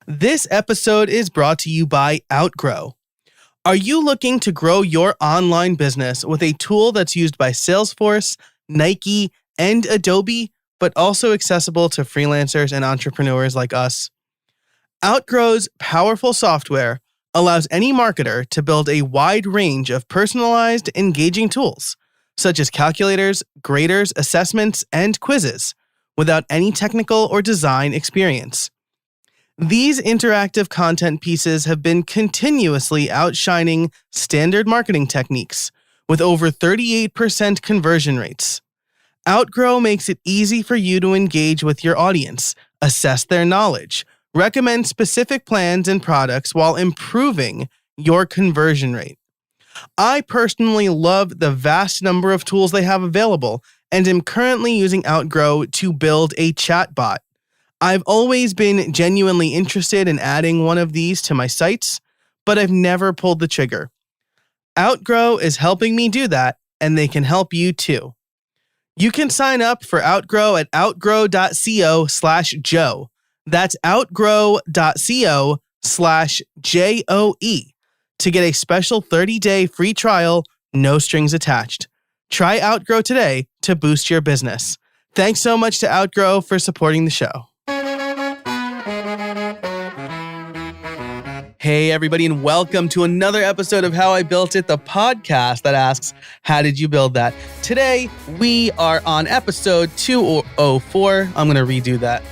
This episode is brought to you by Outgrow. Are you looking to grow your online business with a tool that's used by Salesforce, Nike, and Adobe, but also accessible to freelancers and entrepreneurs like us? Outgrow's powerful software allows any marketer to build a wide range of personalized, engaging tools, such as calculators, graders, assessments, and quizzes, without any technical or design experience. These interactive content pieces have been continuously outshining standard marketing techniques, with over 38% conversion rates. Outgrow makes it easy for you to engage with your audience, assess their knowledge, recommend specific plans and products while improving your conversion rate. I personally love the vast number of tools they have available and am currently using Outgrow to build a chatbot. I've always been genuinely interested in adding one of these to my sites, but I've never pulled the trigger. Outgrow is helping me do that, and they can help you too. You can sign up for Outgrow at outgrow.co/Joe. That's outgrow.co/JOE to get a special 30-day free trial, no strings attached. Try Outgrow today to boost your business. Thanks so much to Outgrow for supporting the show. Hey, everybody, and welcome to another episode of How I Built It, the podcast that asks, how did you build that? Today, we are on episode 204. I'm going to redo that.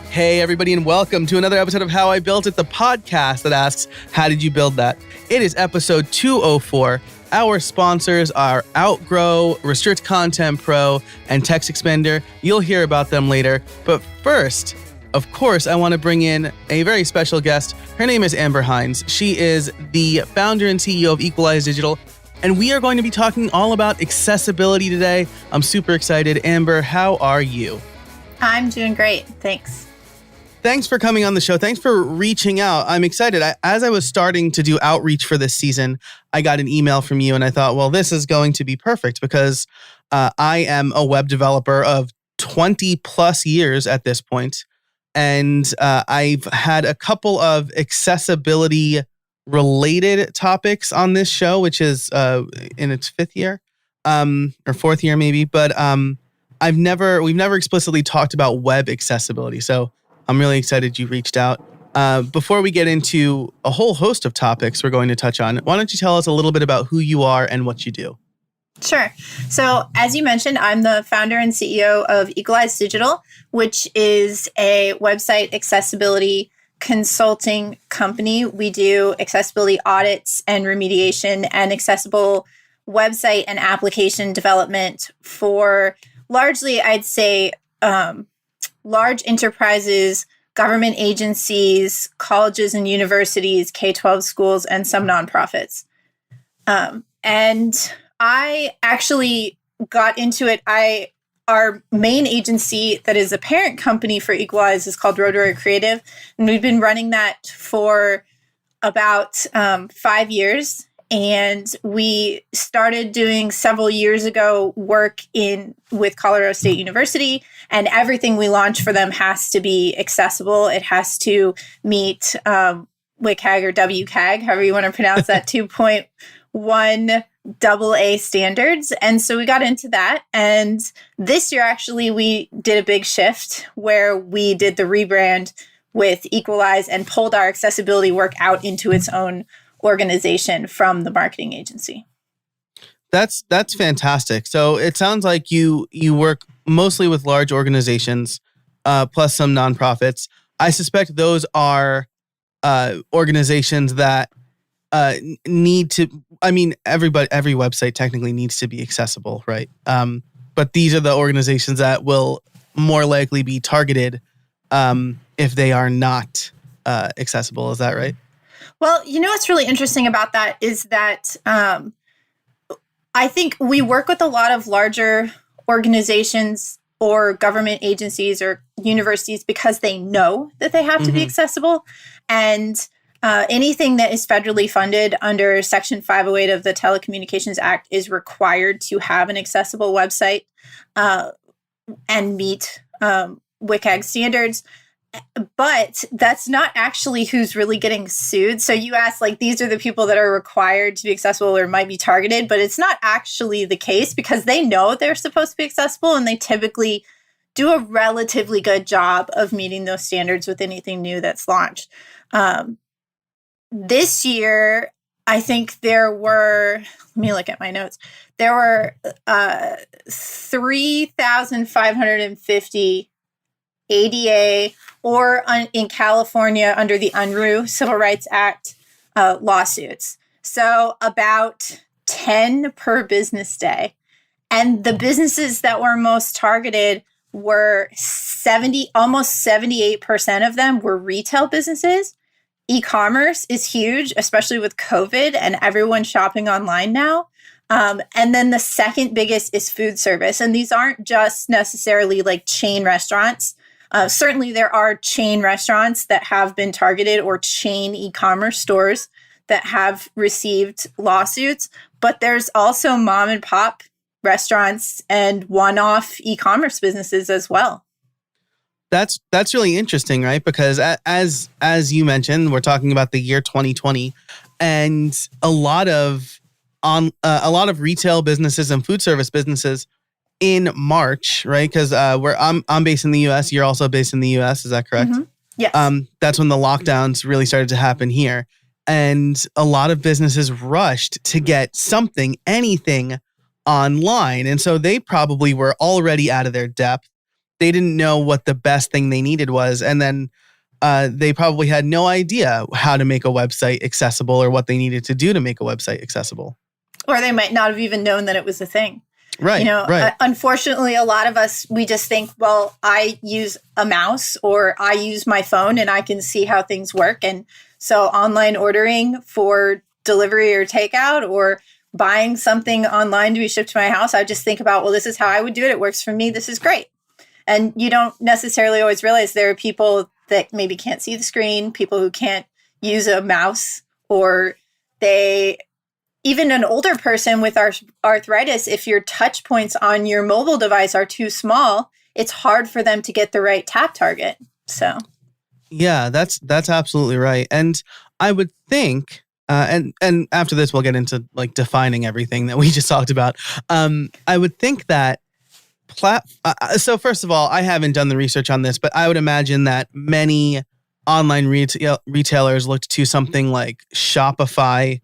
Hey, everybody, and welcome to another episode of How I Built It, the podcast that asks, how did you build that? It is episode 204. Our sponsors are Outgrow, Restrict Content Pro, and Text Expander. You'll hear about them later. But first, of course, I want to bring in a very special guest. Her name is Amber Hinds. She is the founder and CEO of Equalize Digital, and we are going to be talking all about accessibility today. I'm super excited. Amber, how are you? I'm doing great. Thanks. Thanks for coming on the show. Thanks for reaching out. I'm excited. As I was starting to do outreach for this season, I got an email from you, and I thought, well, this is going to be perfect because I am a web developer of 20 plus years at this point. And I've had a couple of accessibility related topics on this show, which is in its fifth year or fourth year, maybe. But we've never explicitly talked about web accessibility. So I'm really excited you reached out. Before we get into a whole host of topics we're going to touch on, why don't you tell us a little bit about who you are and what you do? Sure. So as you mentioned, I'm the founder and CEO of Equalize Digital, which is a website accessibility consulting company. We do accessibility audits and remediation and accessible website and application development for largely, I'd say, large enterprises, government agencies, colleges and universities, K-12 schools, and some nonprofits. And I actually got into it. Our main agency that is a parent company for Equalize is called Rotary Creative. And we've been running that for about 5 years. And we started doing several years ago work with Colorado State University. And everything we launch for them has to be accessible. It has to meet WCAG or WCAG, however you want to pronounce that, 2.1 AA standards. And so we got into that. And this year, actually, we did a big shift where we did the rebrand with Equalize and pulled our accessibility work out into its own organization from the marketing agency. That's fantastic. So it sounds like you work mostly with large organizations, plus some nonprofits. I suspect those are organizations that need to, every website technically needs to be accessible, right? But these are the organizations that will more likely be targeted if they are not accessible. Is that right? Well, what's really interesting about that is that I think we work with a lot of larger organizations or government agencies or universities because they know that they have to be accessible. And anything that is federally funded under Section 508 of the Telecommunications Act is required to have an accessible website and meet WCAG standards. But that's not actually who's really getting sued. So you asked, like, these are the people that are required to be accessible or might be targeted, but it's not actually the case because they know they're supposed to be accessible and they typically do a relatively good job of meeting those standards with anything new that's launched. This year, I think there were, let me look at my notes. There were 3,550 ADA or in California under the UNRU Civil Rights Act lawsuits. So about 10 per business day. And the businesses that were most targeted were almost 78% of them were retail businesses. E-commerce is huge, especially with COVID and everyone shopping online now. And then the second biggest is food service. And these aren't just necessarily like chain restaurants. Certainly there are chain restaurants that have been targeted or chain e-commerce stores that have received lawsuits, but there's also mom and pop restaurants and one-off e-commerce businesses as well. That's really interesting, right? Because as you mentioned, we're talking about the year 2020, and a lot of retail businesses and food service businesses in March, right? Because I'm based in the U.S. You're also based in the U.S. Is that correct? Mm-hmm. Yes. That's when the lockdowns really started to happen here, and a lot of businesses rushed to get anything online, and so they probably were already out of their depth. They didn't know what the best thing they needed was, and then they probably had no idea how to make a website accessible or what they needed to do to make a website accessible. Or they might not have even known that it was a thing. Right. Right. Unfortunately, a lot of us, we just think, well, I use a mouse or I use my phone and I can see how things work. And so online ordering for delivery or takeout or buying something online to be shipped to my house, I just think about, well, this is how I would do it. It works for me. This is great. And you don't necessarily always realize there are people that maybe can't see the screen, people who can't use a mouse, or even an older person with arthritis, if your touch points on your mobile device are too small, it's hard for them to get the right tap target. So, yeah, that's absolutely right. And I would think, and after this, we'll get into like defining everything that we just talked about. I would think that so first of all, I haven't done the research on this, but I would imagine that many online retailers looked to something like Shopify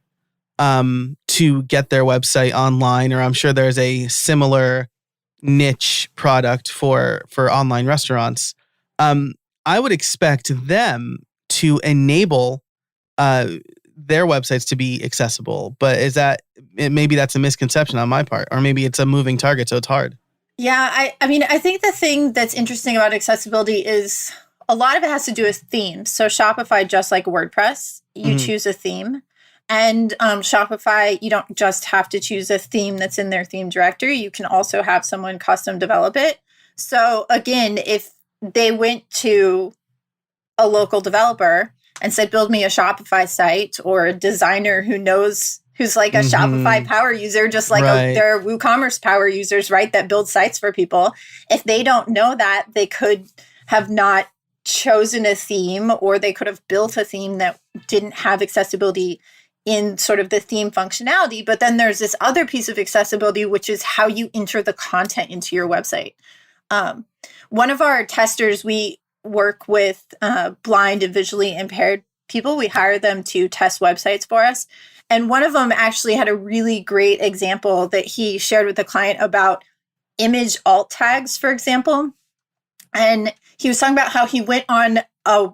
to get their website online, or I'm sure there's a similar niche product for online restaurants. I would expect them to enable their websites to be accessible, but maybe that's a misconception on my part, or maybe it's a moving target, so it's hard. Yeah, I mean, I think the thing that's interesting about accessibility is a lot of it has to do with themes. So Shopify, just like WordPress, you choose a theme. And Shopify, you don't just have to choose a theme that's in their theme directory. You can also have someone custom develop it. So again, if they went to a local developer and said, build me a Shopify site, or a designer who's like a Shopify power user, just like there are WooCommerce power users, right, that build sites for people. If they don't know that, they could have not chosen a theme, or they could have built a theme that didn't have accessibility in sort of the theme functionality. But then there's this other piece of accessibility, which is how you enter the content into your website. One of our testers, we work with blind and visually impaired people. We hire them to test websites for us. And one of them actually had a really great example that he shared with the client about image alt tags, for example. And he was talking about how he went on a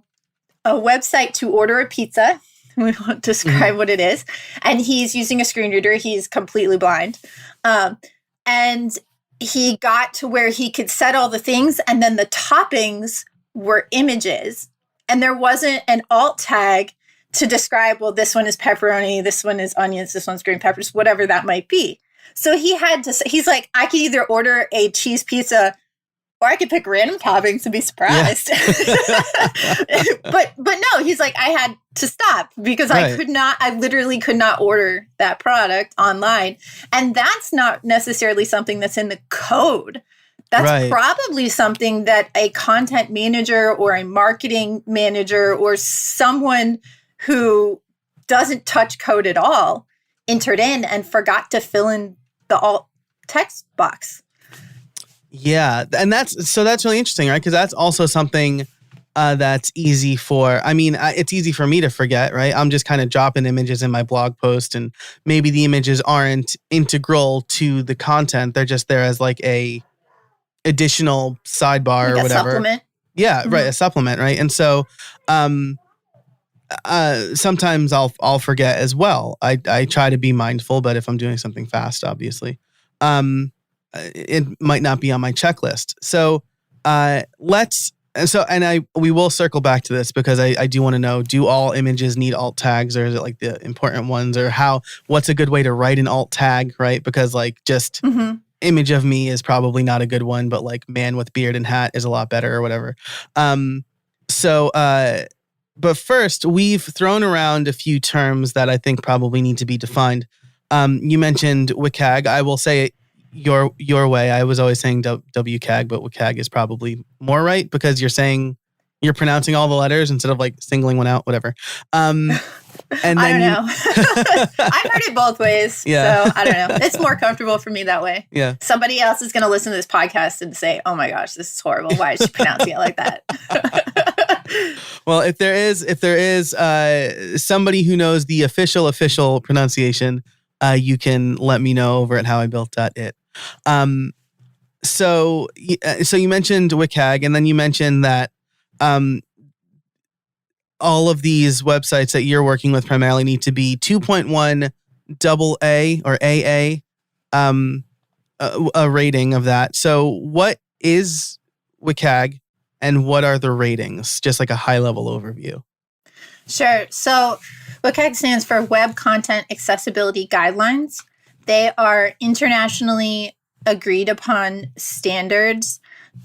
website to order a pizza. We won't describe what it is. And he's using a screen reader. He's completely blind. And he got to where he could set all the things, and then the toppings were images. And there wasn't an alt tag to describe, well, this one is pepperoni, this one is onions, this one's green peppers, whatever that might be. So he's like, I could either order a cheese pizza or I could pick random toppings and be surprised. Yeah. but no, he's like, I had to stop because I literally could not order that product online. And that's not necessarily something that's in the code. That's Right. probably something that a content manager or a marketing manager or someone who doesn't touch code at all entered in and forgot to fill in the alt text box. Yeah. And that's really interesting, right? Because that's also something that's easy for, it's easy for me to forget, right? I'm just kind of dropping images in my blog post, and maybe the images aren't integral to the content. They're just there as like a additional sidebar Like or a whatever. supplement. Yeah, right. Mhm. A supplement, right? And so, sometimes I'll forget as well. I try to be mindful, but if I'm doing something fast, obviously, it might not be on my checklist. So, we will circle back to this because I do want to know: do all images need alt tags, or is it like the important ones, or what's a good way to write an alt tag, right? Because like just Mhm. image of me is probably not a good one, but like man with beard and hat is a lot better or whatever. So, but first, we've thrown around a few terms that I think probably need to be defined. You mentioned WCAG. I will say it your way. I was always saying WCAG, but WCAG is probably more right because you're pronouncing all the letters instead of like singling one out, whatever. And I then don't know. I've heard it both ways. Yeah. So I don't know. It's more comfortable for me that way. Yeah. Somebody else is going to listen to this podcast and say, oh my gosh, this is horrible. Why is she pronouncing it like that? Well, if there is somebody who knows the official pronunciation, you can let me know over at howibuilt.it. So you mentioned WCAG, and then you mentioned that all of these websites that you're working with primarily need to be 2.1 AA or AA, a rating of that. So what is WCAG and what are the ratings? Just like a high level overview. Sure. So WCAG stands for Web Content Accessibility Guidelines. They are internationally agreed upon standards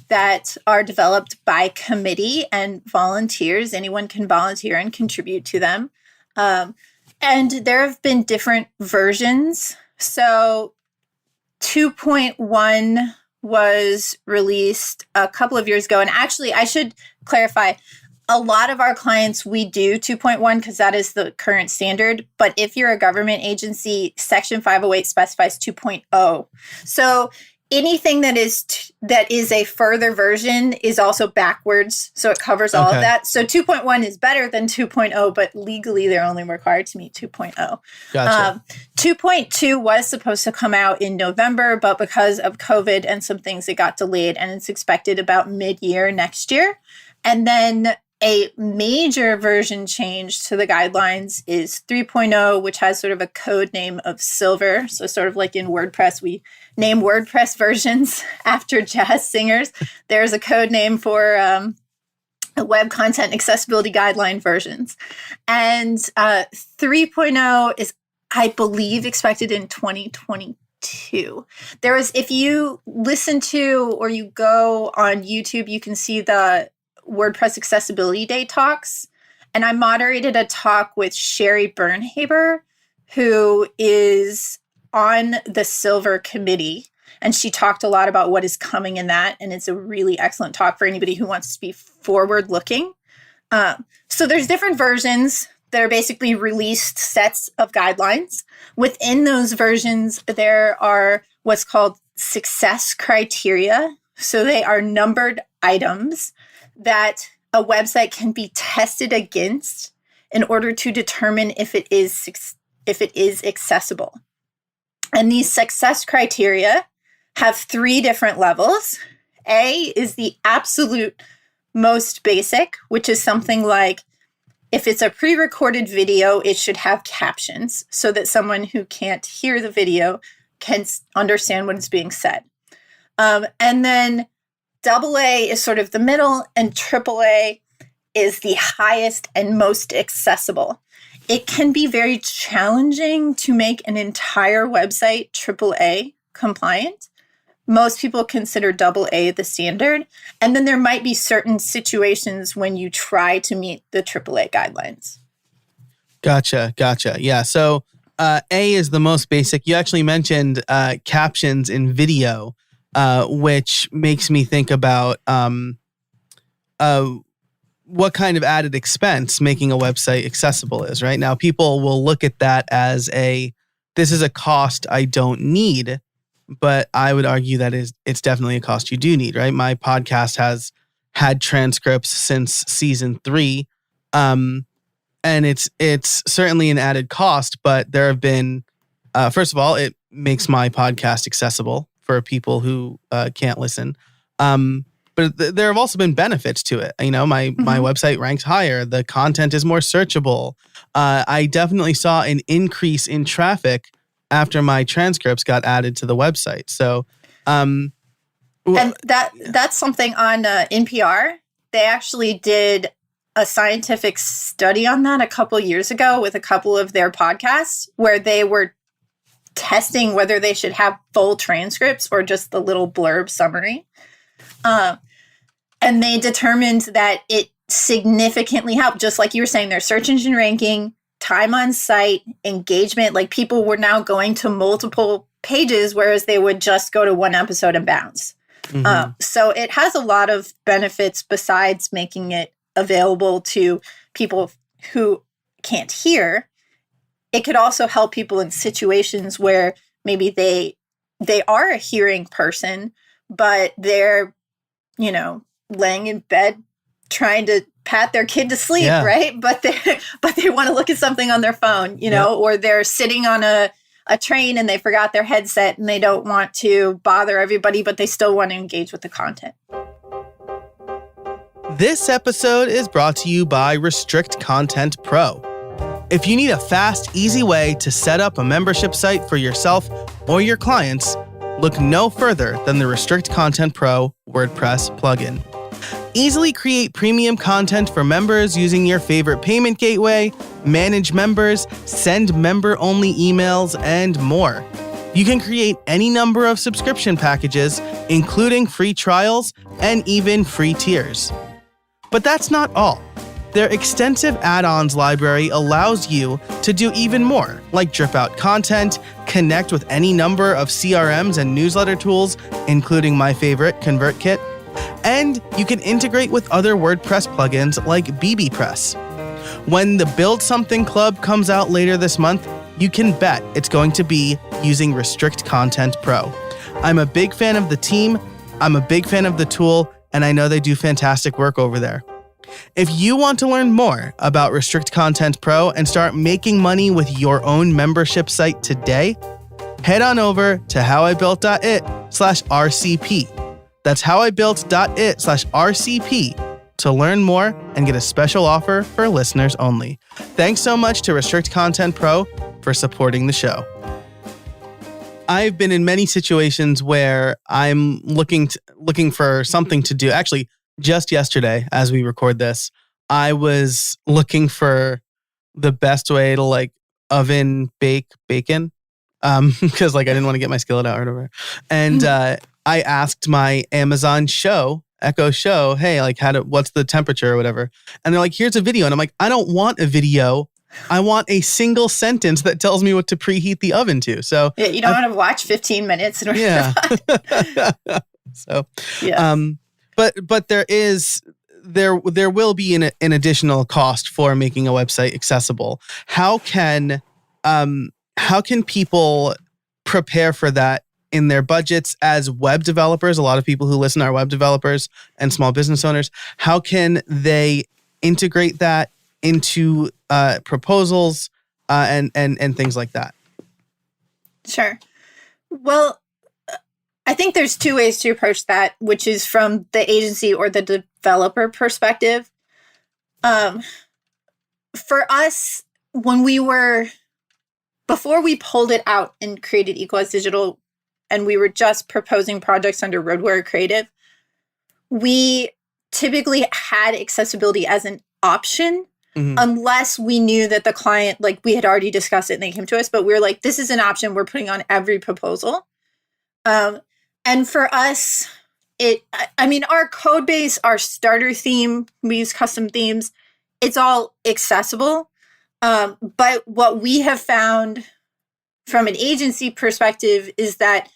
that are developed by committee and volunteers. Anyone can volunteer and contribute to them. And there have been different versions. So 2.1 was released a couple of years ago. And actually, I should clarify, a lot of our clients, we do 2.1 because that is the current standard. But if you're a government agency, Section 508 specifies 2.0. So anything that is a further version is also backwards. So it covers all of that. So 2.1 is better than 2.0, but legally they're only required to meet 2.0. Gotcha. 2.2 was supposed to come out in November, but because of COVID and some things, it got delayed, and it's expected about mid-year next year. And then a major version change to the guidelines is 3.0, which has sort of a code name of Silver. So sort of like in WordPress, we name WordPress versions after jazz singers. There's a code name for web content accessibility guideline versions. And 3.0 is, I believe, expected in 2022. There is, if you listen to or you go on YouTube, you can see the WordPress Accessibility Day talks. And I moderated a talk with Sherry Bernhaber, who is on the Silver Committee. And she talked a lot about what is coming in that. And it's a really excellent talk for anybody who wants to be forward looking. So there's different versions that are basically released sets of guidelines. Within those versions, there are what's called success criteria. So they are numbered items that a website can be tested against in order to determine if it is accessible. And these success criteria have 3 different levels. A is the absolute most basic, which is something like, if it's a pre-recorded video, it should have captions so that someone who can't hear the video can understand what is being said. And then AA is sort of the middle, and AAA is the highest and most accessible. It can be very challenging to make an entire website AAA compliant. Most people consider AA the standard. And then there might be certain situations when you try to meet the AAA guidelines. Gotcha. Yeah. So A is the most basic. You actually mentioned captions in video. which makes me think about what kind of added expense making a website accessible is. Right now, people will look at that as this is a cost I don't need, but I would argue that it's definitely a cost you do need. Right, my podcast has had transcripts since season 3. And it's certainly an added cost, but there have been, first of all, it makes my podcast accessible for people who can't listen. But there have also been benefits to it. My website ranks higher. The content is more searchable. I definitely saw an increase in traffic after my transcripts got added to the website. So, and that's something on NPR. They actually did a scientific study on that a couple years ago with a couple of their podcasts where they were testing whether they should have full transcripts or just the little blurb summary. And they determined that it significantly helped, just like you were saying, their search engine ranking, time on site, engagement. Like people were now going to multiple pages, whereas they would just go to one episode and bounce. Mm-hmm. So it has a lot of benefits besides making it available to people who can't hear. It could also help people in situations where maybe they are a hearing person, but they're, laying in bed trying to pat their kid to sleep, right? But they want to look at something on their phone, or they're sitting on a train and they forgot their headset and they don't want to bother everybody, but they still want to engage with the content. This episode is brought to you by Restrict Content Pro. If you need a fast, easy way to set up a membership site for yourself or your clients, look no further than the Restrict Content Pro WordPress plugin. Easily create premium content for members using your favorite payment gateway, manage members, send member-only emails, and more. You can create any number of subscription packages, including free trials and even free tiers. But that's not all. Their extensive add-ons library allows you to do even more, like drip out content, connect with any number of CRMs and newsletter tools, including my favorite, ConvertKit, and you can integrate with other WordPress plugins like bbPress. When the Build Something Club comes out later this month, you can bet it's going to be using Restrict Content Pro. I'm a big fan of the team, I'm a big fan of the tool, and I know they do fantastic work over there. If you want to learn more about Restrict Content Pro and start making money with your own membership site today, head on over to howibuilt.it/RCP. That's howibuilt.it/RCP to learn more and get a special offer for listeners only. Thanks so much to Restrict Content Pro for supporting the show. I've been in many situations where I'm looking for something to do. Actually, just yesterday, as we record this, I was looking for the best way to oven bake bacon, because I didn't want to get my skillet out or whatever. And I asked my Amazon Echo Show, hey, what's the temperature or whatever? And they're like, here's a video. And I'm like, I don't want a video. I want a single sentence that tells me what to preheat the oven to. So you don't want to watch 15 minutes. Yeah. So, yeah. But there will be an additional cost for making a website accessible. How can people prepare for that in their budgets as web developers? A lot of people who listen are web developers and small business owners. How can they integrate that into proposals and things like that? Sure. Well, I think there's two ways to approach that, which is from the agency or the developer perspective. For us, before we pulled it out and created Equalize Digital, and we were just proposing projects under Roadwarrior Creative, we typically had accessibility as an option, unless we knew that the client, we had already discussed it and they came to us, but we were like, this is an option we're putting on every proposal. And for us, our code base, our starter theme, we use custom themes, it's all accessible. But what we have found from an agency perspective is that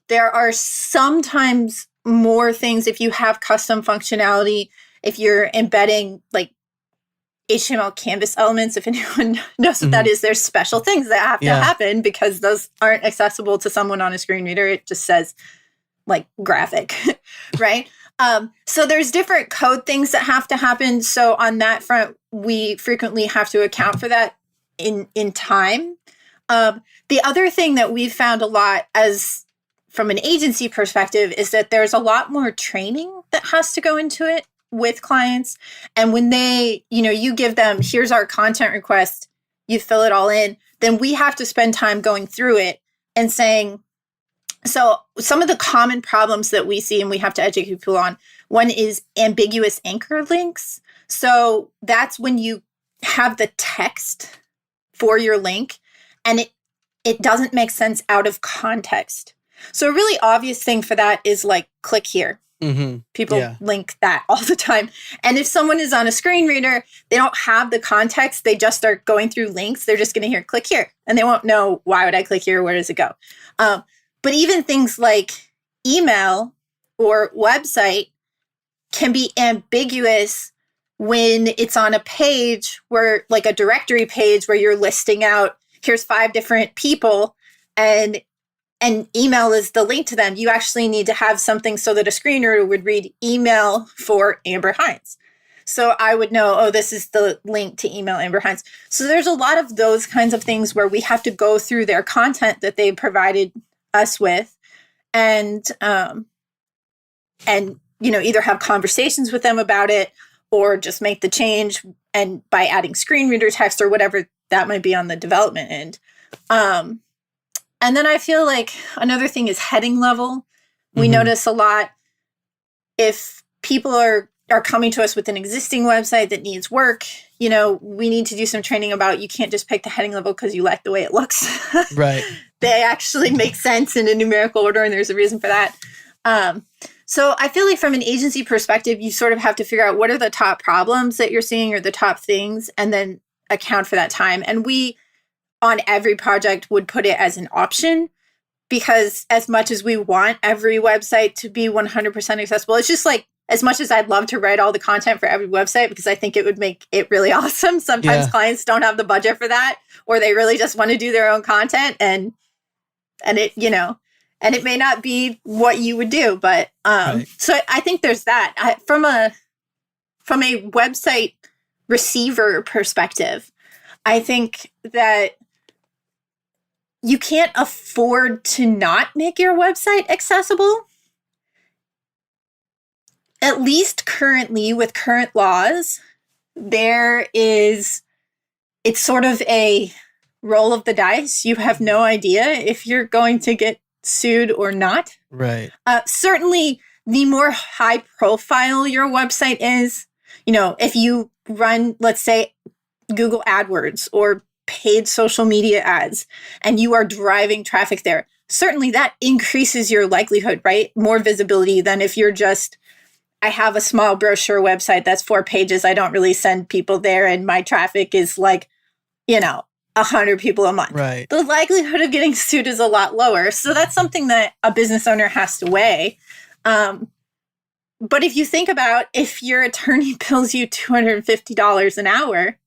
There are sometimes more things if you have custom functionality, if you're embedding like HTML canvas elements, if anyone knows what that is, there's special things that have to happen because those aren't accessible to someone on a screen reader. It just says like graphic, right? So there's different code things that have to happen. So on that front, we frequently have to account for that in time. The other thing that we've found a lot as from an agency perspective is that there's a lot more training that has to go into it with clients. And when they, you give them, here's our content request, you fill it all in, then we have to spend time going through it and saying, so some of the common problems that we see and we have to educate people on, one is ambiguous anchor links. So that's when you have the text for your link and it doesn't make sense out of context. So a really obvious thing for that is like, click here. Mm-hmm. People link that all the time. And if someone is on a screen reader, they don't have the context. They just start going through links. They're just going to hear click here. And they won't know, why would I click here? Where does it go? But even things like email or website can be ambiguous when it's on a page where like a directory page where you're listing out, here's 5 different people and email is the link to them. You actually need to have something so that a screen reader would read email for Amber Hinds. So I would know, oh, this is the link to email Amber Hinds. So there's a lot of those kinds of things where we have to go through their content that they provided us with and either have conversations with them about it or just make the change and by adding screen reader text or whatever that might be on the development end. And then I feel like another thing is heading level. We notice a lot if people are coming to us with an existing website that needs work, we need to do some training about you can't just pick the heading level because you like the way it looks. Right. They actually make sense in a numerical order and there's a reason for that. So I feel like from an agency perspective, you sort of have to figure out what are the top problems that you're seeing or the top things and then account for that time. And we, on every project, would put it as an option because as much as we want every website to be 100% accessible, it's just like, as much as I'd love to write all the content for every website because I think it would make it really awesome. Sometimes clients don't have the budget for that or they really just want to do their own content and it, and it may not be what you would do, but so I think there's that. From a website receiver perspective, I think that you can't afford to not make your website accessible. At least currently with current laws, it's sort of a roll of the dice. You have no idea if you're going to get sued or not. Right. Certainly, the more high profile your website is, if you run, let's say, Google AdWords or paid social media ads, and you are driving traffic there, certainly that increases your likelihood, right? More visibility than if you're just, I have a small brochure website that's 4 pages. I don't really send people there, and my traffic is like, 100 people a month. Right. The likelihood of getting sued is a lot lower. So that's something that a business owner has to weigh. But if you think about if your attorney bills you $250 an hour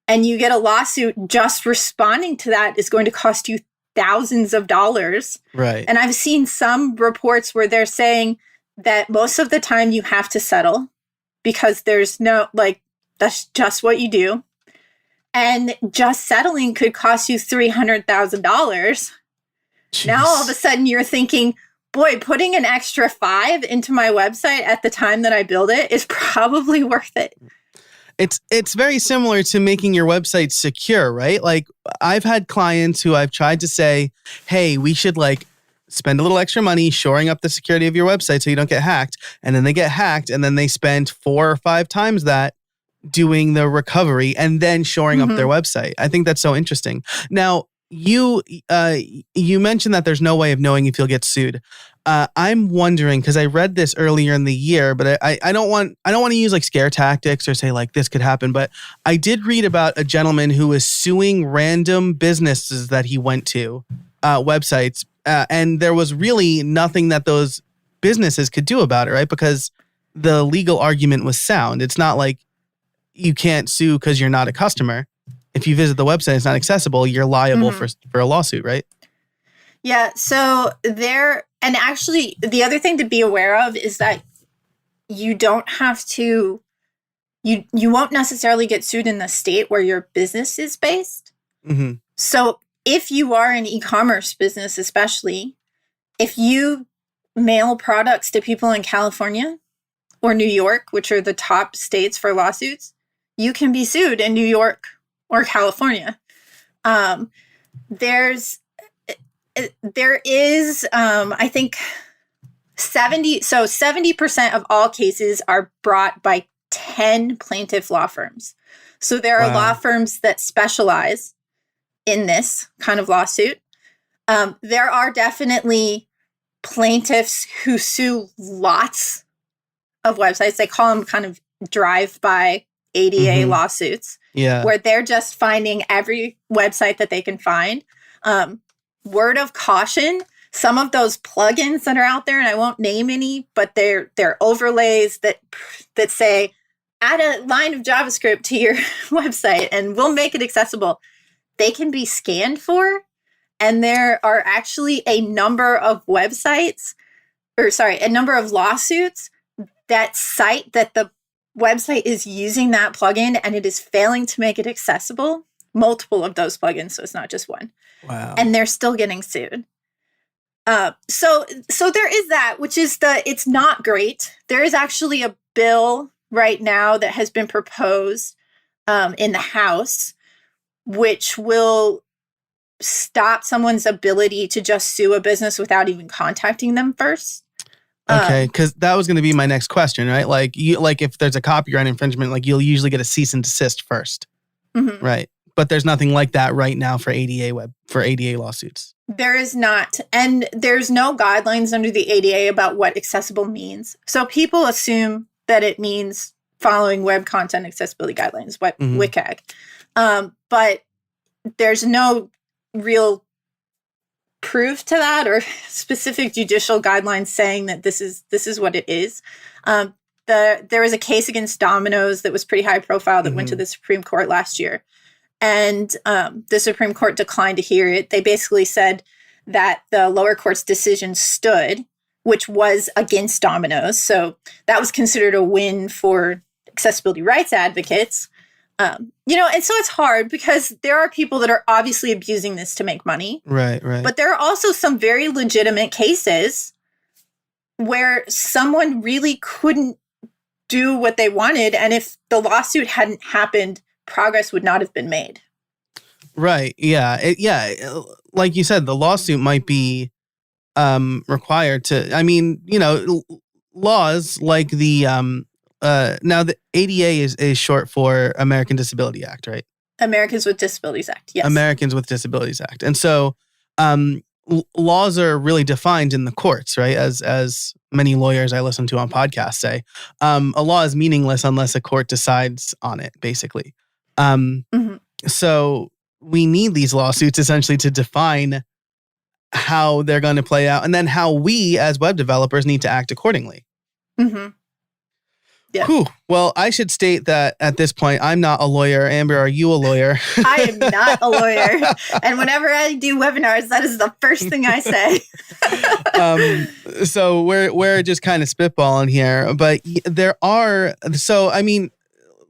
and you get a lawsuit, just responding to that is going to cost you thousands of dollars. Right. And I've seen some reports where they're saying that most of the time you have to settle because there's no, that's just what you do. And just settling could cost you $300,000. Now, all of a sudden, you're thinking, boy, putting an extra 5 into my website at the time that I build it is probably worth it. It's very similar to making your website secure, right? Like I've had clients who I've tried to say, hey, we should spend a little extra money shoring up the security of your website so you don't get hacked. And then they get hacked and then they spend 4 or 5 times that doing the recovery and then shoring up their website. I think that's so interesting. Now, you mentioned that there's no way of knowing if you'll get sued. I'm wondering, because I read this earlier in the year, but I don't want to use scare tactics or say this could happen. But I did read about a gentleman who was suing random businesses that he went to, websites, And there was really nothing that those businesses could do about it, right? Because the legal argument was sound. It's not like you can't sue because you're not a customer. If you visit the website, it's not accessible, you're liable for a lawsuit, right? Yeah. So and actually the other thing to be aware of is that you don't have to, you won't necessarily get sued in the state where your business is based. Mm-hmm. So if you are an e-commerce business, especially, if you mail products to people in California or New York, which are the top states for lawsuits, you can be sued in New York or California. There is, I think, 70% of all cases are brought by 10 plaintiff law firms. So there are law firms that specialize in this kind of lawsuit. There are definitely plaintiffs who sue lots of websites. They call them kind of drive-by ADA lawsuits, where they're just finding every website that they can find. Word of caution, some of those plugins that are out there, and I won't name any, but they're overlays that say, add a line of JavaScript to your website and we'll make it accessible. They can be scanned for. And there are actually a number of lawsuits that cite that the website is using that plugin and it is failing to make it accessible. Multiple of those plugins, so it's not just one. Wow. And they're still getting sued. So there is that, which is it's not great. There is actually a bill right now that has been proposed in the House, which will stop someone's ability to just sue a business without even contacting them first. Okay, because that was going to be my next question, right? Like if there's a copyright infringement, like you'll usually get a cease and desist first, right? But there's nothing like that right now for ADA lawsuits. There is not, and there's no guidelines under the ADA about what accessible means. So people assume that it means following Web Content Accessibility Guidelines, WCAG, but there's no real proof to that or specific judicial guidelines saying that this is what it is. There was a case against Domino's that was pretty high profile that went to the Supreme Court last year. And the Supreme Court declined to hear it. They basically said that the lower court's decision stood, which was against Domino's. So that was considered a win for accessibility rights advocates. And so it's hard because there are people that are obviously abusing this to make money. Right. But there are also some very legitimate cases where someone really couldn't do what they wanted. And if the lawsuit hadn't happened, progress would not have been made. Right. Yeah. Like you said, the lawsuit might be required to, laws like the, now the ADA is short for American Disability Act, right? Americans with Disabilities Act, yes. Americans with Disabilities Act. And so laws are really defined in the courts, right? As many lawyers I listen to on podcasts say, a law is meaningless unless a court decides on it, basically. So we need these lawsuits essentially to define how they're going to play out and then how we as web developers need to act accordingly. Yeah. Whew. Well, I should state that at this point, I'm not a lawyer. Amber, are you a lawyer? I am not a lawyer. And whenever I do webinars, that is the first thing I say. So we're just kind of spitballing here. But there are,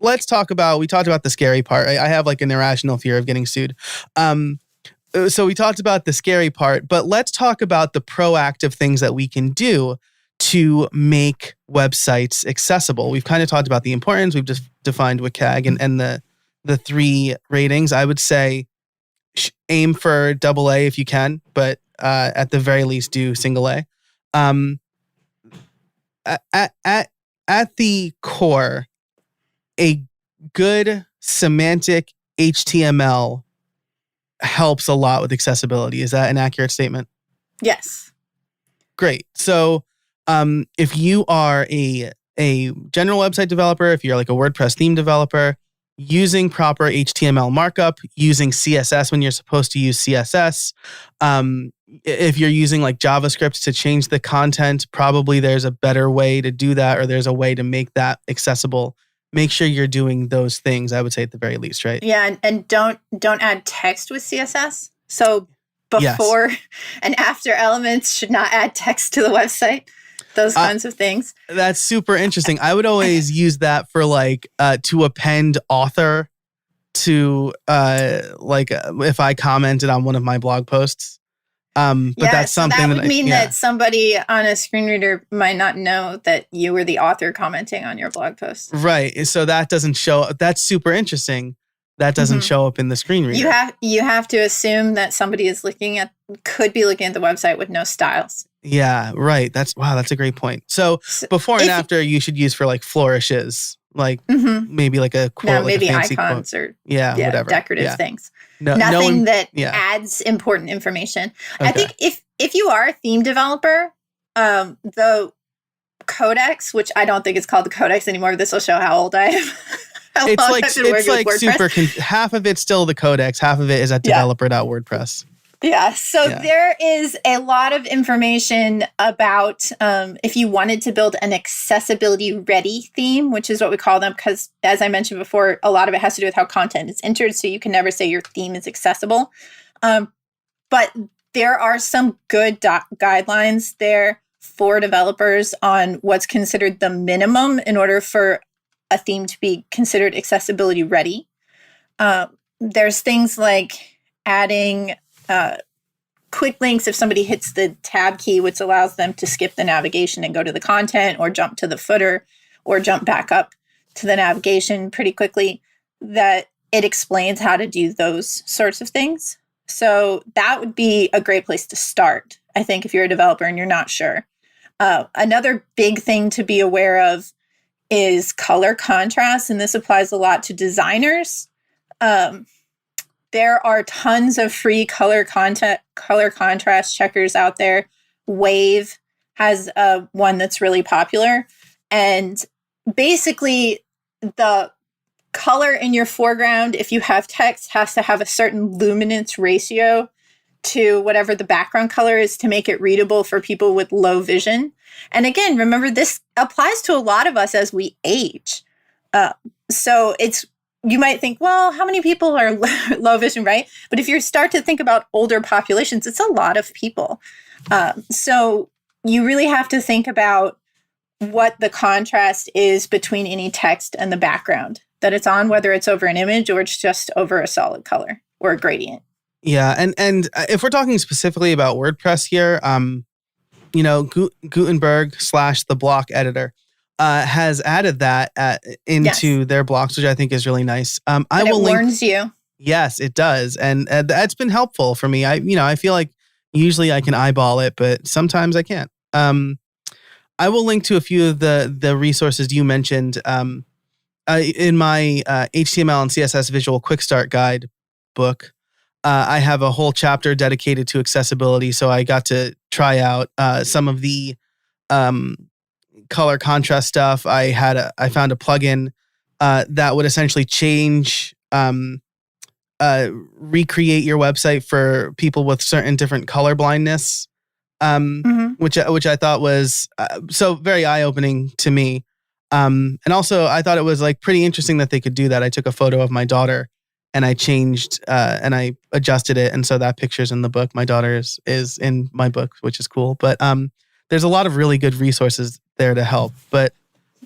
let's talk about, we talked about the scary part. I have like an irrational fear of getting sued. So we talked about the scary part, but let's talk about the proactive things that we can do to make websites accessible. We've kind of talked about the importance. We've just defined WCAG and the 3 ratings. I would say aim for AA if you can, but at the very least do single A. At the core, a good semantic HTML helps a lot with accessibility. Is that an accurate statement? Yes. Great. So if you are a general website developer, if you're like a WordPress theme developer, using proper HTML markup, using CSS when you're supposed to use CSS, if you're using like JavaScript to change the content, probably there's a better way to do that, or there's a way to make that accessible. Make sure you're doing those things, I would say at the very least, right? Yeah, and don't add text with CSS. So before and after elements should not add text to the website. Those kinds of things. That's super interesting. I would always use that for like to append author to if I commented on one of my blog posts. But that's something that would mean that somebody on a screen reader might not know that you were the author commenting on your blog post. Right. So that doesn't show. That's super interesting. That doesn't show up in the screen reader. You have to assume that somebody could be looking at the website with no styles. Yeah, right. That's a great point. So before and after, you should use for like flourishes, like maybe like a quote, maybe like a fancy icons quote. or whatever, decorative things. Nothing that adds important information. Okay. I think if you are a theme developer, the codex, which I don't think it's called the codex anymore. This will show how old I am. It's like super. Half of it's still the codex. Half of it is at developer.wordpress. Yeah. So there is a lot of information about if you wanted to build an accessibility ready theme, which is what we call them, because as I mentioned before, a lot of it has to do with how content is entered. So you can never say your theme is accessible. But there are some good guidelines there for developers on what's considered the minimum in order for a theme to be considered accessibility ready. There's things like adding quick links if somebody hits the tab key, which allows them to skip the navigation and go to the content or jump to the footer or jump back up to the navigation pretty quickly, that it explains how to do those sorts of things. So that would be a great place to start, I think, if you're a developer and you're not sure. Another big thing to be aware of is color contrast, and this applies a lot to designers. There are tons of free color contrast checkers out there. Wave has one that's really popular. And basically, the color in your foreground, if you have text, has to have a certain luminance ratio to whatever the background color is to make it readable for people with low vision. And again, remember, this applies to a lot of us as we age. So you might think, well, how many people are low vision, right? But if you start to think about older populations, it's a lot of people. So you really have to think about what the contrast is between any text and the background that it's on, whether it's over an image or it's just over a solid color or a gradient. Yeah, and if we're talking specifically about WordPress here, Gutenberg / the block editor has added that into their blocks, which I think is really nice. It warns you. Yes, it does, and that's been helpful for me. I feel like usually I can eyeball it, but sometimes I can't. I will link to a few of the resources you mentioned in my HTML and CSS Visual Quick Start Guide book. I have a whole chapter dedicated to accessibility, so I got to try out some of the color contrast stuff. I found a plugin that would essentially change, recreate your website for people with certain different color blindness, which I thought was so very eye-opening to me. And also, I thought it was like pretty interesting that they could do that. I took a photo of my daughter and I changed and I adjusted it, and so that picture's in the book. My daughter is in my book, which is cool. But there's a lot of really good resources there to help. But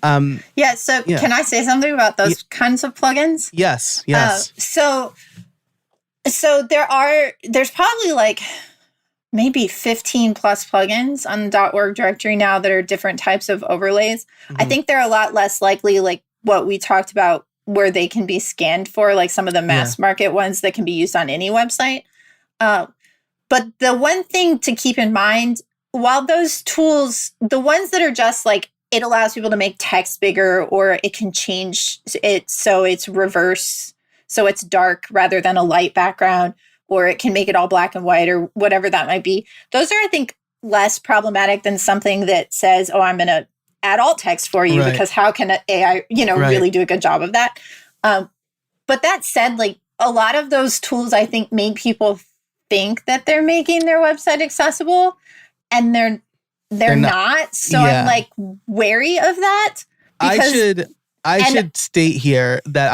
can I say something about those kinds of plugins? Yes. So there's probably like maybe 15 plus plugins on the .org directory now that are different types of overlays. I think they're a lot less likely, like what we talked about, where they can be scanned for, like some of the mass market ones that can be used on any website. But the one thing to keep in mind, while those tools, the ones that are just like, it allows people to make text bigger, or it can change it so it's reverse, so it's dark rather than a light background, or it can make it all black and white, or whatever that might be. Those are, I think, less problematic than something that says, oh, I'm going to add alt text for you, because how can an AI, really do a good job of that? But that said, like, a lot of those tools, I think, make people think that they're making their website accessible, and they're not. So I'm like wary of that. Because I should state here that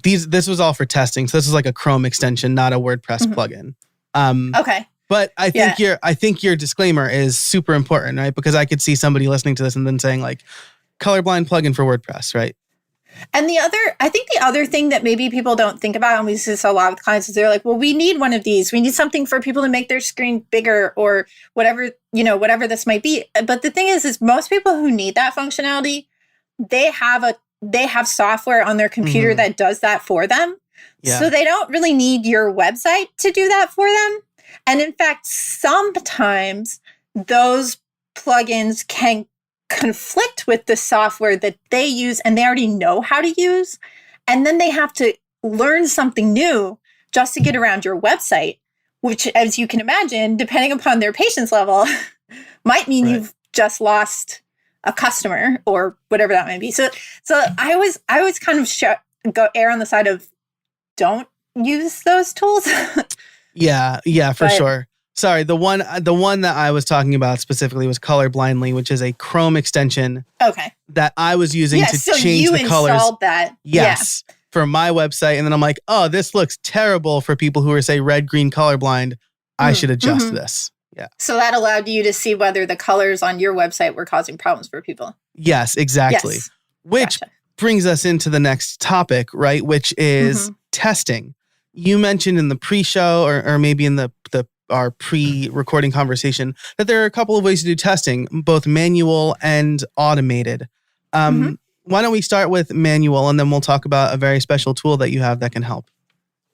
this was all for testing. So this is like a Chrome extension, not a WordPress plugin. Okay. But I think your disclaimer is super important, right? Because I could see somebody listening to this and then saying like colorblind plugin for WordPress, right? And I think the other thing that maybe people don't think about, and we see this a lot with clients, is they're like, well, we need one of these. We need something for people to make their screen bigger or whatever, whatever this might be. But the thing is most people who need that functionality, they have software on their computer that does that for them. Yeah. So they don't really need your website to do that for them. And in fact, sometimes those plugins can conflict with the software that they use and they already know how to use. And then they have to learn something new just to get around your website, which, as you can imagine, depending upon their patience level, might mean you've just lost a customer or whatever that might be. So I always kind of go err on the side of don't use those tools. Yeah, for sure. Sorry, the one that I was talking about specifically was Colorblindly, which is a Chrome extension. Okay. That I was using to change the colors. You installed that. Yes. Yeah. For my website, and then I'm like, oh, this looks terrible for people who are, say, red, green, colorblind. I should adjust this. Yeah. So that allowed you to see whether the colors on your website were causing problems for people. Yes, exactly. Yes. Which brings us into the next topic, right? Which is testing. You mentioned in the pre-show or maybe in our pre-recording conversation that there are a couple of ways to do testing, both manual and automated. Why don't we start with manual, and then we'll talk about a very special tool that you have that can help.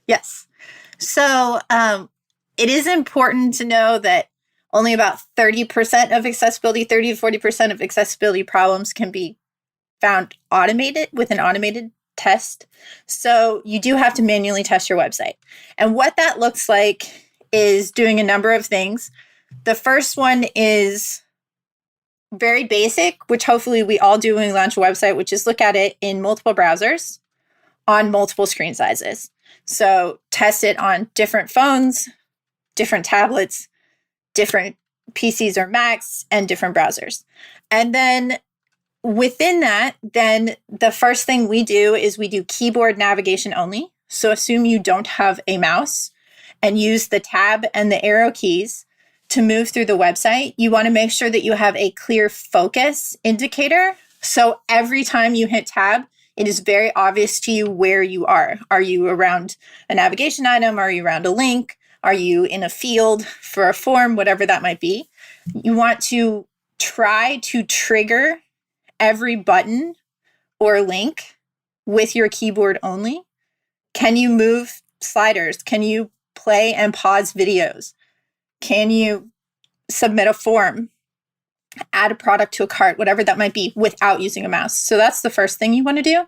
Yes. So it is important to know that only about 30% of accessibility, 30 to 40% of accessibility problems can be found automated with an automated test. So you do have to manually test your website. And what that looks like is doing a number of things. The first one is very basic, which hopefully we all do when we launch a website, which is look at it in multiple browsers on multiple screen sizes. So test it on different phones, different tablets, different PCs or Macs, and different browsers. And then within that, then the first thing we do is we do keyboard navigation only. So assume you don't have a mouse and use the tab and the arrow keys to move through the website. You want to make sure that you have a clear focus indicator. So every time you hit tab, it is very obvious to you where you are. Are you around a navigation item? Are you around a link? Are you in a field for a form? Whatever that might be. You want to try to trigger every button or link with your keyboard only. Can you move sliders? Can you play and pause videos? Can you submit a form, add a product to a cart, whatever that might be, without using a mouse? So that's the first thing you want to do.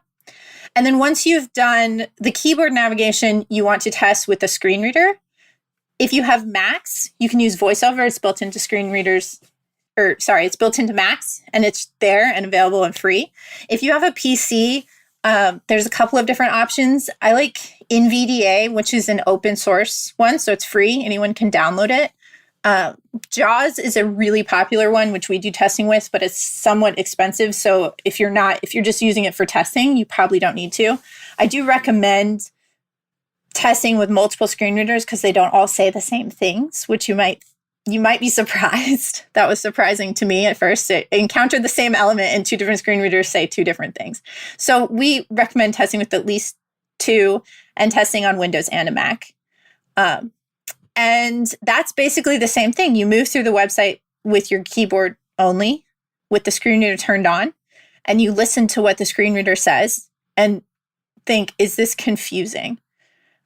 And then once you've done the keyboard navigation, you want to test with the screen reader. If you have Macs, you can use VoiceOver. It's built into screen readers. It's built into Macs, and it's there and available and free. If you have a PC, there's a couple of different options. I like NVDA, which is an open source one, so it's free. Anyone can download it. JAWS is a really popular one, which we do testing with, but it's somewhat expensive. So if you're just using it for testing, you probably don't need to. I do recommend testing with multiple screen readers because they don't all say the same things, which you might be surprised. That was surprising to me at first. It encountered the same element and two different screen readers say two different things. So we recommend testing with at least two and testing on Windows and a Mac. And that's basically the same thing. You move through the website with your keyboard only, with the screen reader turned on, and you listen to what the screen reader says and think, is this confusing?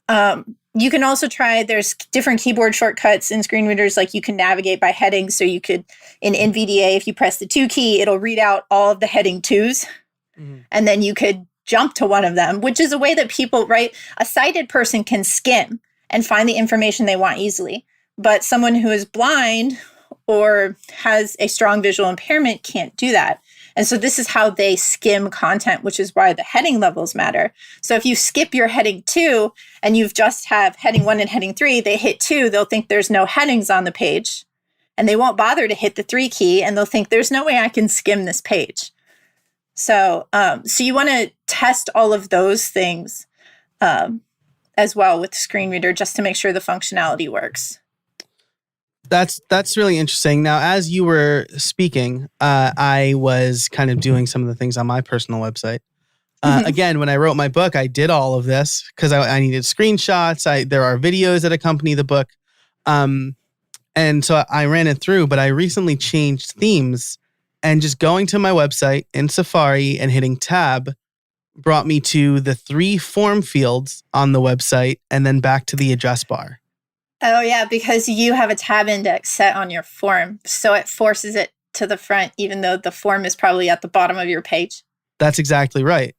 You can also try, there's different keyboard shortcuts in screen readers, like you can navigate by heading. So you could, in NVDA, if you press the 2 key, it'll read out all of the heading 2s. And then you could jump to one of them, which is a way that people, right? A sighted person can skim and find the information they want easily. But someone who is blind or has a strong visual impairment can't do that. And so this is how they skim content, which is why the heading levels matter. So if you skip your heading 2 and you've just have heading 1 and heading 3, they hit 2, they'll think there's no headings on the page and they won't bother to hit the 3 key and they'll think there's no way I can skim this page. So you want to test all of those things as well with the screen reader just to make sure the functionality works. That's really interesting. Now, as you were speaking, I was kind of doing some of the things on my personal website. Again, when I wrote my book, I did all of this because I needed screenshots. There are videos that accompany the book. And so I ran it through, but I recently changed themes, and just going to my website in Safari and hitting tab brought me to the 3 form fields on the website and then back to the address bar. Oh, yeah, because you have a tab index set on your form. So it forces it to the front, even though the form is probably at the bottom of your page. That's exactly right.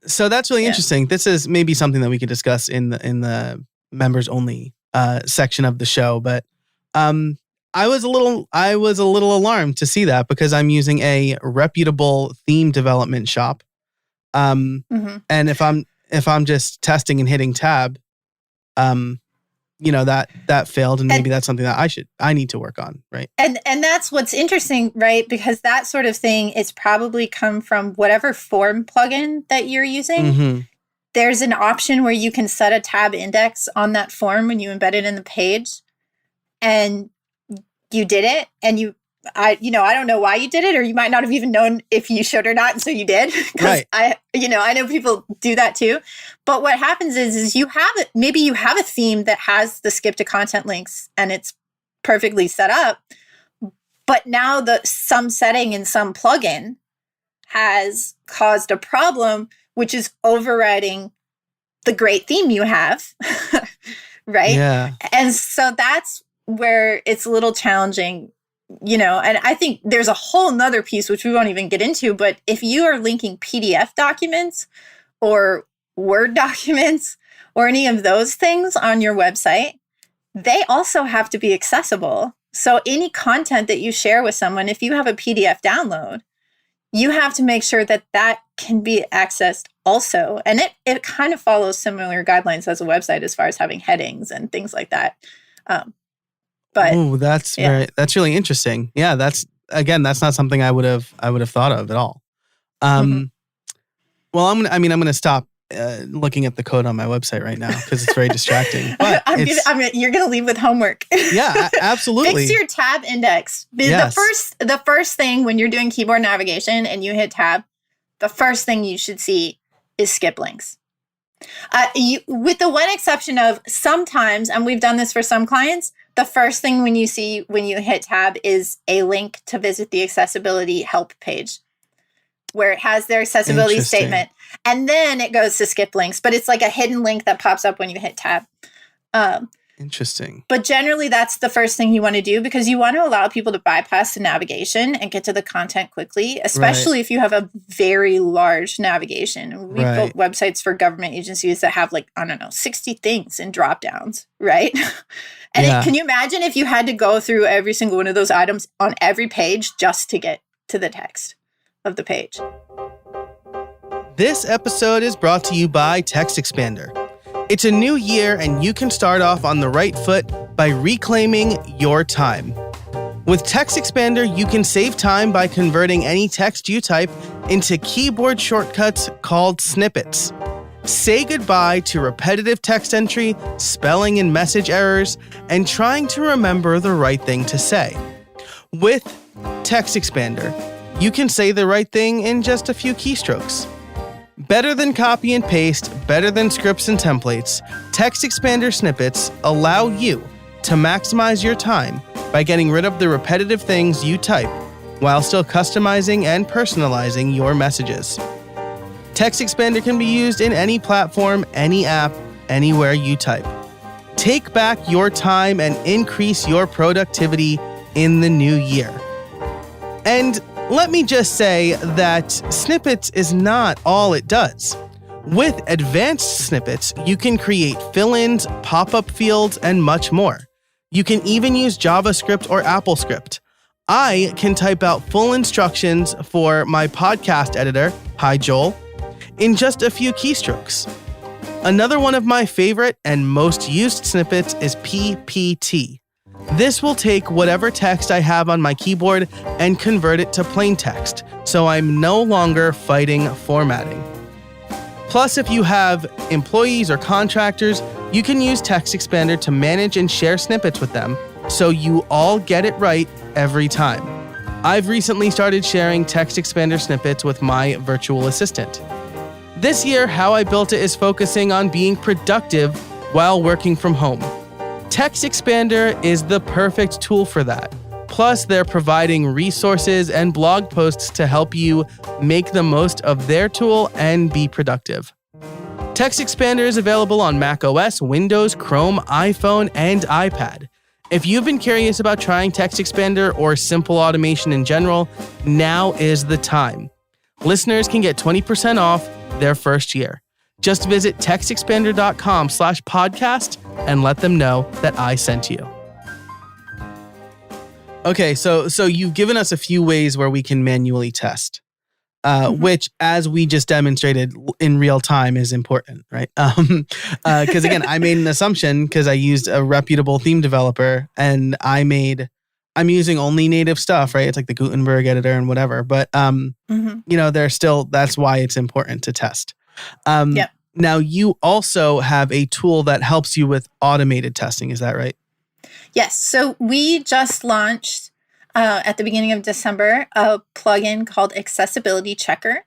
So that's really interesting. This is maybe something that we could discuss in the members only section of the show. But I was a little alarmed to see that because I'm using a reputable theme development shop. And if I'm just testing and hitting tab, that failed, and maybe that's something that I need to work on, right? And that's what's interesting, right? Because that sort of thing is probably come from whatever form plugin that you're using. There's an option where you can set a tab index on that form when you embed it in the page, and you did it, and I don't know why you did it, or you might not have even known if you should or not, and so you did. Right. I know people do that too. But what happens is maybe you have a theme that has the skip to content links and it's perfectly set up, but now some setting in some plugin has caused a problem, which is overriding the great theme you have, right? Yeah. And so that's where it's a little challenging. And I think there's a whole nother piece, which we won't even get into, but if you are linking PDF documents or Word documents or any of those things on your website, they also have to be accessible. So any content that you share with someone, if you have a PDF download, you have to make sure that can be accessed also. And it kind of follows similar guidelines as a website as far as having headings and things like that. That's really interesting. Yeah, that's not something I would have thought of at all. Well, I'm gonna stop looking at the code on my website right now because it's very distracting. But you're gonna leave with homework. Yeah, absolutely. Fix your tab index. Yes. The first thing when you're doing keyboard navigation and you hit tab, the first thing you should see is skip links. With the one exception of sometimes, and we've done this for some clients, the first thing when you hit tab is a link to visit the accessibility help page where it has their accessibility statement. And then it goes to skip links, but it's like a hidden link that pops up when you hit tab. Interesting. But generally, that's the first thing you want to do because you want to allow people to bypass the navigation and get to the content quickly, especially if you have a very large navigation. We've built websites for government agencies that have 60 things in drop downs, right? And can you imagine if you had to go through every single one of those items on every page just to get to the text of the page? This episode is brought to you by Text Expander. It's a new year and you can start off on the right foot by reclaiming your time. With Text Expander, you can save time by converting any text you type into keyboard shortcuts called snippets. Say goodbye to repetitive text entry, spelling and message errors, and trying to remember the right thing to say. With Text Expander, you can say the right thing in just a few keystrokes. Better than copy and paste, better than scripts and templates, Text Expander snippets allow you to maximize your time by getting rid of the repetitive things you type while still customizing and personalizing your messages. Text Expander can be used in any platform, any app, anywhere you type. Take back your time and increase your productivity in the new year. And let me just say that snippets is not all it does. With advanced snippets, you can create fill-ins, pop-up fields, and much more. You can even use JavaScript or AppleScript. I can type out full instructions for my podcast editor, hi Joel, in just a few keystrokes. Another one of my favorite and most used snippets is PPT. This will take whatever text I have on my keyboard and convert it to plain text, so I'm no longer fighting formatting. Plus, if you have employees or contractors, you can use Text Expander to manage and share snippets with them, so you all get it right every time. I've recently started sharing Text Expander snippets with my virtual assistant. This year, how I built it is focusing on being productive while working from home. Text Expander is the perfect tool for that. Plus, they're providing resources and blog posts to help you make the most of their tool and be productive. Text Expander is available on macOS, Windows, Chrome, iPhone, and iPad. If you've been curious about trying Text Expander or simple automation in general, now is the time. Listeners can get 20% off their first year. Just visit textexpander.com/podcast and let them know that I sent you. Okay, so you've given us a few ways where we can manually test, which, as we just demonstrated in real time, is important, right? Because again, I made an assumption because I used a reputable theme developer, and I'm using only native stuff, right? It's like the Gutenberg editor and whatever, but there's still, that's why it's important to test. Now, you also have a tool that helps you with automated testing. Is that right? Yes. So we just launched at the beginning of December a plugin called Accessibility Checker.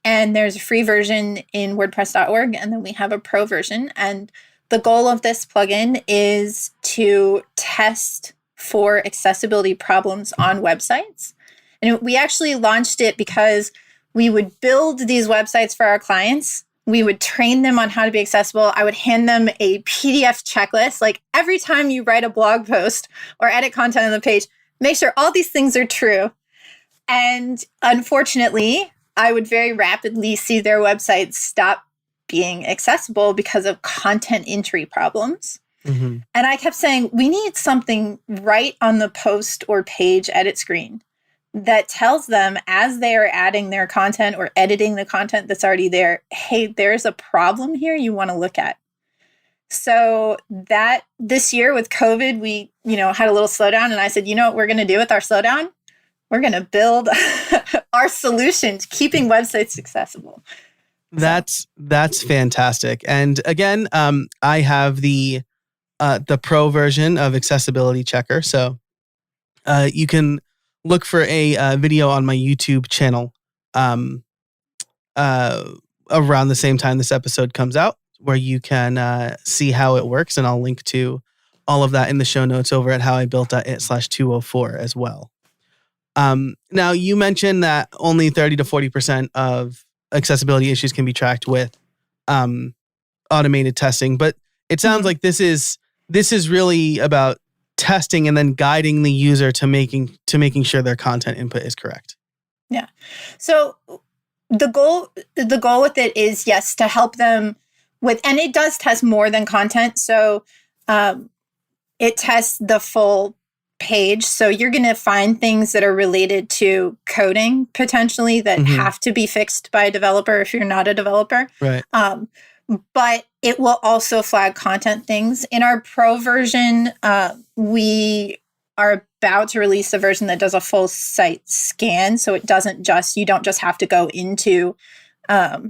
And there's a free version in WordPress.org, and then we have a pro version. And the goal of this plugin is to test for accessibility problems on websites. And we actually launched it because we would build these websites for our clients. We would train them on how to be accessible. I would hand them a PDF checklist. Like every time you write a blog post or edit content on the page, make sure all these things are true. And unfortunately, I would very rapidly see their websites stop being accessible because of content entry problems. Mm-hmm. And I kept saying, we need something right on the post or page edit screen that tells them as they are adding their content or editing the content that's already there, hey, there's a problem here you want to look at. So that this year with COVID, we, had a little slowdown, and I said, you know what we're going to do with our slowdown? We're going to build our solution to keeping websites accessible. That's fantastic. And again, I have the pro version of Accessibility Checker. So you can look for a video on my YouTube channel around the same time this episode comes out, where you can see how it works. And I'll link to all of that in the show notes over at howibuilt.it/204 as well. Now, you mentioned that only 30 to 40% of accessibility issues can be tracked with automated testing, but it sounds like this is really about testing and then guiding the user to making sure their content input is correct. Yeah. So the goal with it is, yes, to help them with, and it does test more than content. So it tests the full page. So you're going to find things that are related to coding potentially that have to be fixed by a developer if you're not a developer. Right. But it will also flag content things. In our pro version, we are about to release a version that does a full site scan. So it doesn't just, you don't just have to go into a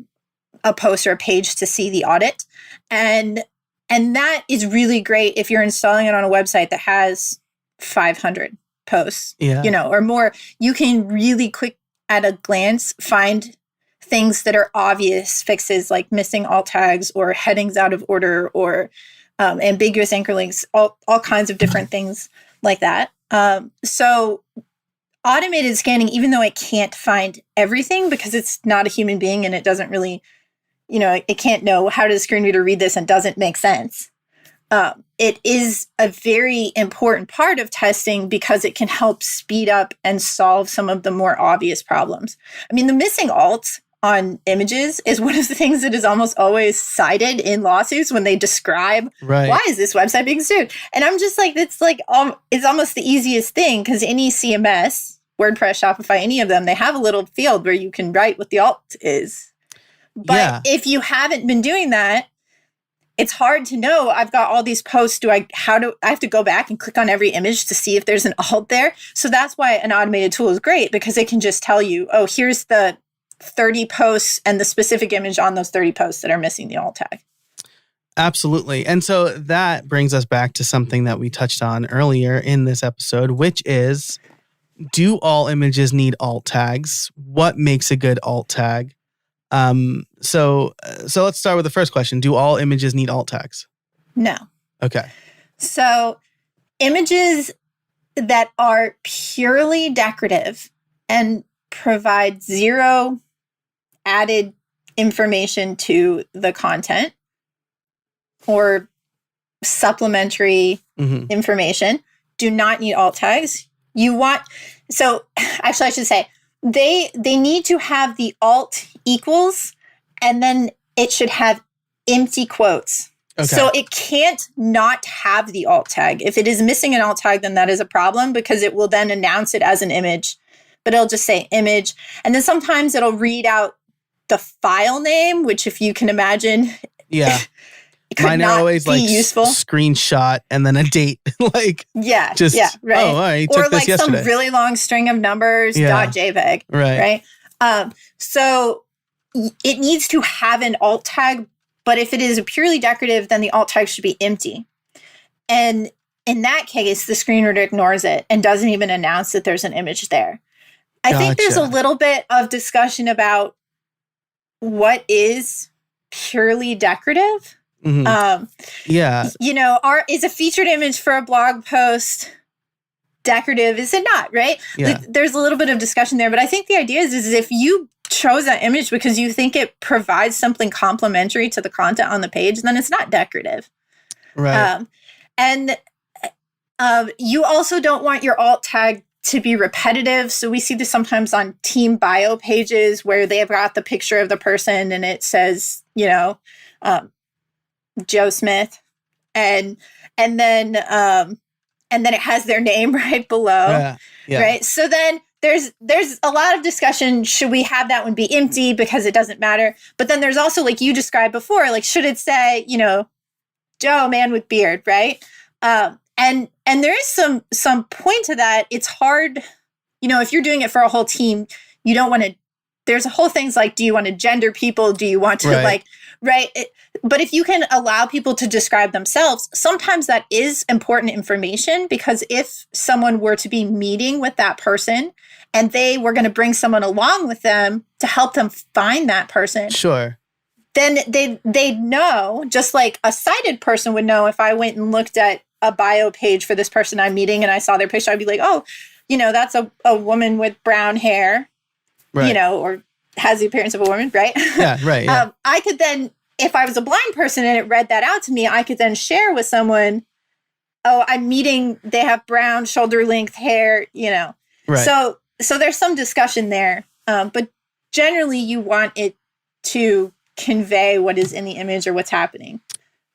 post or a page to see the audit. And that is really great if you're installing it on a website that has 500 posts, or more. You can really quick at a glance find things that are obvious fixes, like missing alt tags or headings out of order or ambiguous anchor links, all kinds of different things like that. So automated scanning, even though it can't find everything because it's not a human being and it doesn't really, it can't know how does a screen reader read this and doesn't make sense. It is a very important part of testing because it can help speed up and solve some of the more obvious problems. I mean, the missing alts on images is one of the things that is almost always cited in lawsuits when they describe why is this website being sued. And I'm just like, it's almost the easiest thing, because any CMS, WordPress, Shopify, any of them, they have a little field where you can write what the alt is. But if you haven't been doing that, it's hard to know. I've got all these posts. I have to go back and click on every image to see if there's an alt there. So that's why an automated tool is great, because it can just tell you, oh, here's the 30 posts and the specific image on those 30 posts that are missing the alt tag. Absolutely. And so that brings us back to something that we touched on earlier in this episode, which is, do all images need alt tags? What makes a good alt tag? So let's start with the first question. Do all images need alt tags? No. Okay. So images that are purely decorative and provide zero added information to the content or supplementary information do not need alt tags. Actually I should say, they need to have the alt equals, and then it should have empty quotes. Okay. So it can't not have the alt tag. If it is missing an alt tag, then that is a problem, because it will then announce it as an image, but it'll just say image. And then sometimes it'll read out the file name, which, if you can imagine, it could mine are always like useful. Screenshot and then a date. right. Oh, all right, or like some really long string of numbers, .jpeg. Right. So it needs to have an alt tag, but if it is purely decorative, then the alt tag should be empty. And in that case, the screen reader ignores it and doesn't even announce that there's an image there. I think there's a little bit of discussion about what is purely decorative. Is a featured image for a blog post decorative? Is it not? Right? There's a little bit of discussion there, but I think the idea is if you chose that image because you think it provides something complementary to the content on the page, then it's not decorative. Right. You also don't want your alt tag to be repetitive. So we see this sometimes on team bio pages where they've got the picture of the person and it says, Joe Smith, and then it has their name right below. Right. So then there's a lot of discussion. Should we have that one be empty because it doesn't matter? But then there's also, like you described before, like, should it say, Joe, man with beard, right? And there is some point to that. It's hard, if you're doing it for a whole team, you don't want to, there's a whole things like, do you want to gender people? Do you want to but if you can allow people to describe themselves, sometimes that is important information, because if someone were to be meeting with that person and they were going to bring someone along with them to help them find that person. Sure. Then they'd know, just like a sighted person would know. If I went and looked at a bio page for this person I'm meeting and I saw their picture, I'd be like, oh, that's a woman with brown hair, right. Or has the appearance of a woman, right? Yeah, right. Yeah. I could then, if I was a blind person and it read that out to me, I could then share with someone, oh, I'm meeting, they have brown shoulder length hair, Right. So there's some discussion there. But generally you want it to convey what is in the image or what's happening.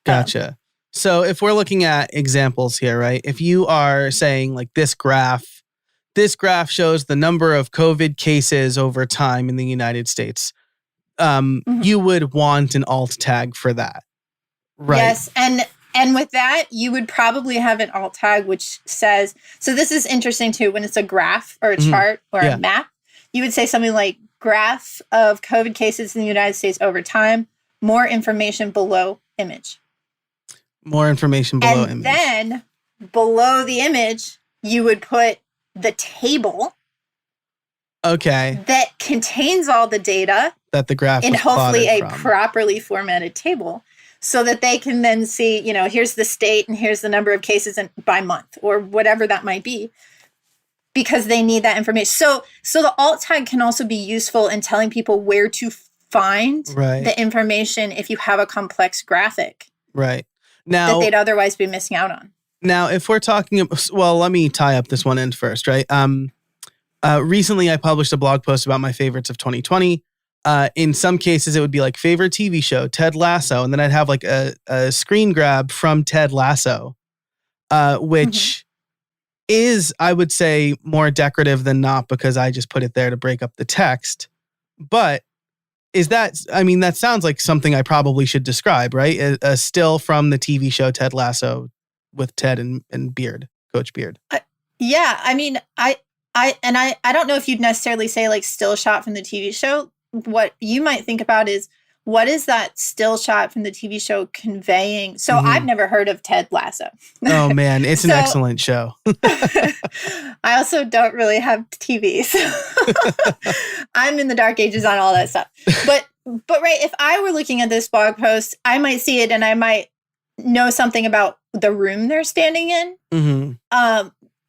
Gotcha. So if we're looking at examples here, right? If you are saying like this graph shows the number of COVID cases over time in the United States, you would want an alt tag for that. Right. Yes. And with that, you would probably have an alt tag which says, so this is interesting too, when it's a graph or a chart or a map, you would say something like graph of COVID cases in the United States over time, more information below image. More information below image. And then below the image, you would put the table. Okay. That contains all the data. That the graph and hopefully a from. properly formatted table, so that they can then see, here's the state and here's the number of cases by month or whatever that might be, because they need that information. So the alt tag can also be useful in telling people where to find the information if you have a complex graphic. Right. Now, that they'd otherwise be missing out on. Now, if we're talking, let me tie up this one end first, right? Recently, I published a blog post about my favorites of 2020. In some cases, it would be like favorite TV show, Ted Lasso, and then I'd have like a screen grab from Ted Lasso, which is, I would say, more decorative than not because I just put it there to break up the text. But that sounds like something I probably should describe, right? A still from the TV show Ted Lasso with Ted and Beard, Coach Beard. Yeah, I mean, I don't know if you'd necessarily say like still shot from the TV show. What you might think about is, what is that still shot from the TV show conveying? So I've never heard of Ted Lasso. Oh man, it's an excellent show. I also don't really have TV, so I'm in the dark ages on all that stuff. But right, if I were looking at this blog post, I might see it and I might know something about the room they're standing in.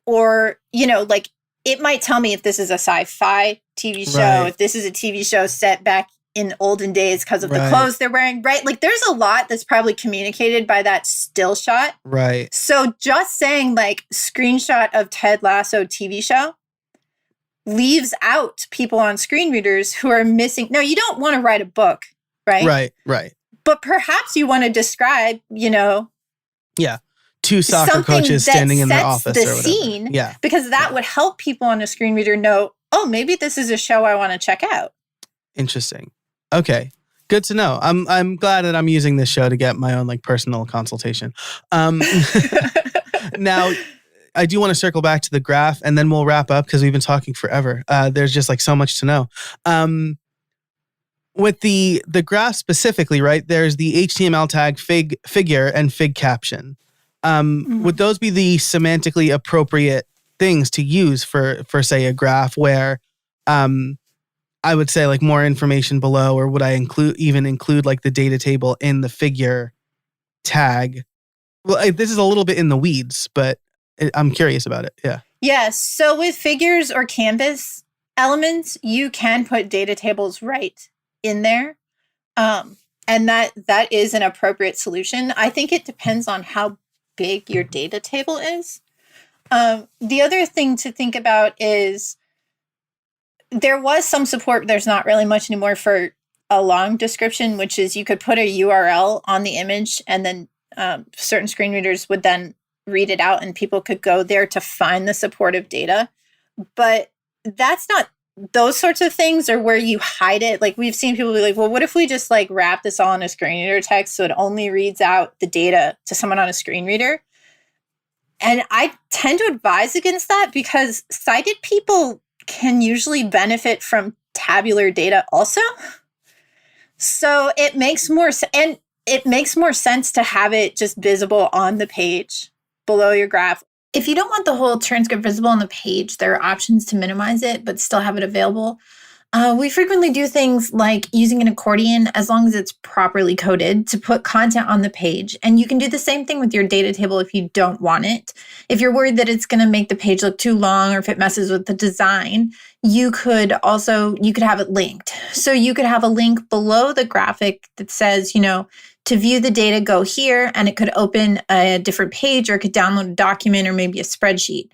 Or, like it might tell me if this is a sci-fi TV show, Right. if this is a TV show set back in olden days because of the clothes they're wearing, right? Like there's a lot that's probably communicated by that still shot. Right. So just saying like screenshot of Ted Lasso TV show leaves out people on screen readers who are missing. No, you don't want to write a book, right? Right. But perhaps you want to describe, Yeah. Two soccer something coaches that standing in their sets office the or whatever. scene, Yeah. because that would help people on a screen reader know, oh, maybe this is a show I want to check out. Interesting. Okay. Good to know. I'm glad that I'm using this show to get my own like personal consultation. Now, I do want to circle back to the graph and then we'll wrap up because we've been talking forever. There's just like so much to know. With the graph specifically, right? There's the HTML tag figure and fig caption. Would those be the semantically appropriate things to use for say a graph where I would say like more information below, or would I include like the data table in the figure tag? Well, this is a little bit in the weeds, but I'm curious about it. Yeah. Yes. So with figures or canvas elements, you can put data tables right in there. And that is an appropriate solution. I think it depends on how big your data table is. The other thing to think about is there was some support, there's not really much anymore, for a long description, which is you could put a URL on the image and then certain screen readers would then read it out and people could go there to find the supportive data. But that's not, those sorts of things are where you hide it. Like we've seen people be like, well, what if we just like wrap this all in a screen reader text so it only reads out the data to someone on a screen reader? And I tend to advise against that because sighted people can usually benefit from tabular data also. So it makes more sense to have it just visible on the page below your graph. If you don't want the whole transcript visible on the page, there are options to minimize it, but still have it available. We frequently do things like using an accordion, as long as it's properly coded, to put content on the page. And you can do the same thing with your data table if you don't want it. If you're worried that it's going to make the page look too long or if it messes with the design, you could have it linked. So you could have a link below the graphic that says, to view the data, go here, and it could open a different page, or it could download a document or maybe a spreadsheet.